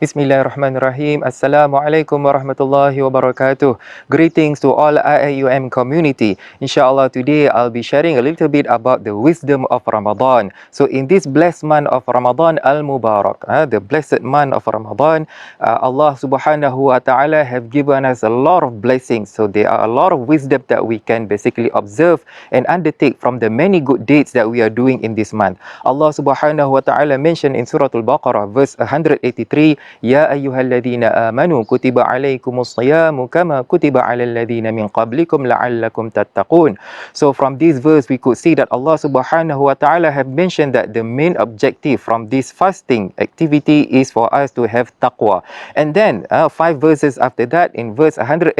Bismillahirrahmanirrahim. Assalamualaikum warahmatullahi wabarakatuh. Greetings to all IIUM community. Inshallah, today I'll be sharing a little bit about the wisdom of Ramadan. So in this blessed month of Ramadan Al-Mubarak, the blessed month of Ramadan, Allah subhanahu wa ta'ala have given us a lot of blessings. So there are a lot of wisdom that we can basically observe and undertake from the many good deeds that we are doing in this month. Allah subhanahu wa ta'ala mentioned in Surah Al-Baqarah verse 183, Ya ayyuhalladhina amanu kutiba alaikumus siyamu kama kutiba alal ladhina min qablikum la'allakum tattaqun. So from this verse we could see that Allah subhanahu wa ta'ala have mentioned that the main objective from this fasting activity is for us to have taqwa. And then 5 verses after that, in verse 187,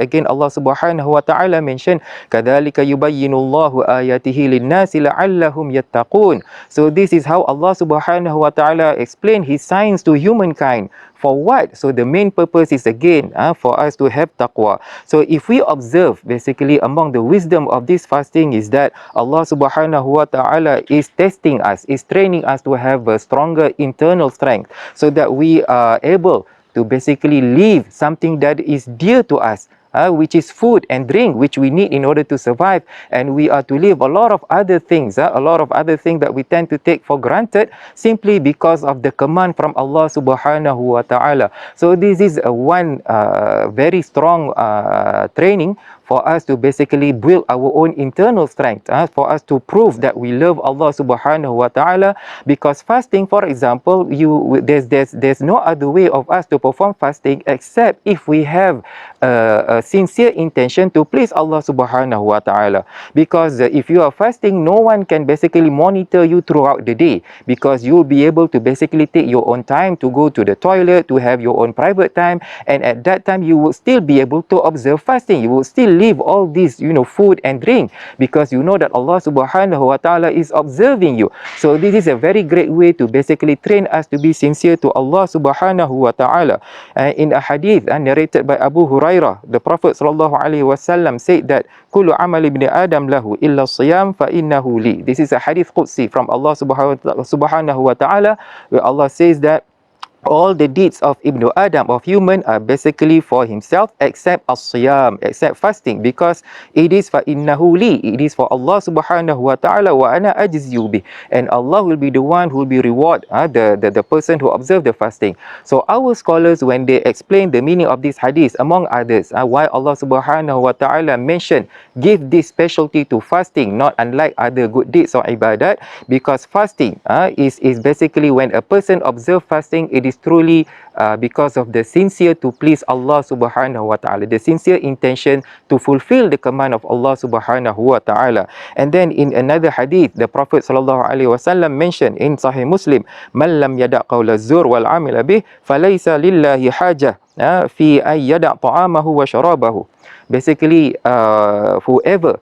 again Allah subhanahu wa ta'ala mentioned kadhalika yubayyinullahu ayatihi linnasi la'allahum yattaqun. So this is how Allah subhanahu wa ta'ala explained his signs to humankind. For what? So the main purpose is again for us to have taqwa. So if we observe, basically among the wisdom of this fasting is that Allah subhanahu wa ta'ala is testing us, is training us to have a stronger internal strength, so that we are able to basically live something that is dear to us, which is food and drink, which we need in order to survive. And we are to live a lot of other things that we tend to take for granted simply because of the command from Allah subhanahu wa ta'ala. So this is one very strong training for us to basically build our own internal strength, for us to prove that we love Allah subhanahu wa ta'ala. Because fasting, for example, there's no other way of us to perform fasting except if we have a sincere intention to please Allah subhanahu wa ta'ala. Because if you are fasting, no one can basically monitor you throughout the day, because you'll be able to basically take your own time to go to the toilet, to have your own private time, and at that time you will still be able to observe fasting. You will still leave all this, food and drink, because you know that Allah subhanahu wa ta'ala is observing you. So this is a very great way to basically train us to be sincere to Allah subhanahu wa ta'ala. In a hadith narrated by Abu Hurairah, the Prophet sallallahu alaihi wasallam said that kullu amal ibn adam lahu illa siyam fa innahu li. This is a hadith qudsi from Allah subhanahu wa ta'ala, where Allah says that all the deeds of Ibn Adam, of human, are basically for himself except as-siyam, except fasting, because it is fa innahu li, it is for Allah subhanahu wa ta'ala, wa ana ajziyu bih, and Allah will be the one who will be reward the person who observe the fasting. So our scholars, when they explain the meaning of this hadith, among others, why Allah subhanahu wa ta'ala mentioned give this specialty to fasting, not unlike other good deeds or ibadat, because fasting is basically when a person observe fasting, it is truly because of the sincere to please Allah subhanahu wa ta'ala, the sincere intention to fulfill the command of Allah subhanahu wa ta'ala. And then in another hadith, the Prophet sallallahu alaihi wasallam mentioned in Sahih Muslim, man lam yada' qawla zur wal amila bih falaysa lillahi hajah fi ay yada' ta'amahu wa syarabahu. Basically, whoever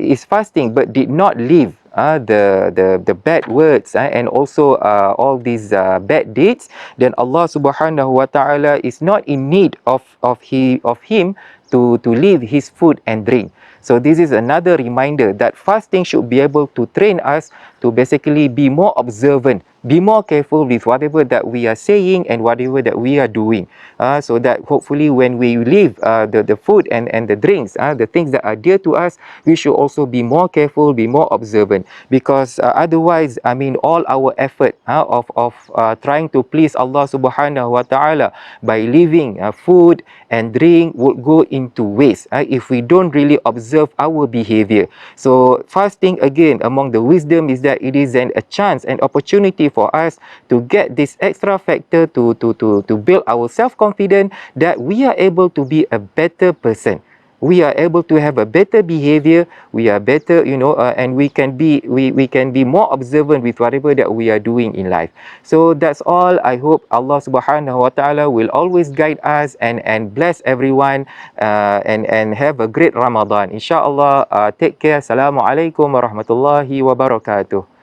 is fasting but did not leave the bad words and also all these bad deeds, then Allah subhanahu wa ta'ala is not in need of him to leave his food and drink. So this is another reminder that fasting should be able to train us to basically be more observant, be more careful with whatever that we are saying and whatever that we are doing, so that hopefully when we leave the food and the drinks, the things that are dear to us, we should also be more careful, be more observant. Because otherwise, I mean, all our effort of trying to please Allah subhanahu wa ta'ala by leaving food and drink would go into waste if we don't really observe our behavior. So fasting, again, among the wisdom is that it is a chance, an opportunity for us to get this extra factor to build our self-confidence, that we are able to be a better person. We are able to have a better behavior, we are better, and we can be more observant with whatever that we are doing in life. So that's all. I hope Allah subhanahu wa ta'ala will always guide us and bless everyone, and have a great Ramadan. Inshallah. Take care. Assalamualaikum warahmatullahi wabarakatuh.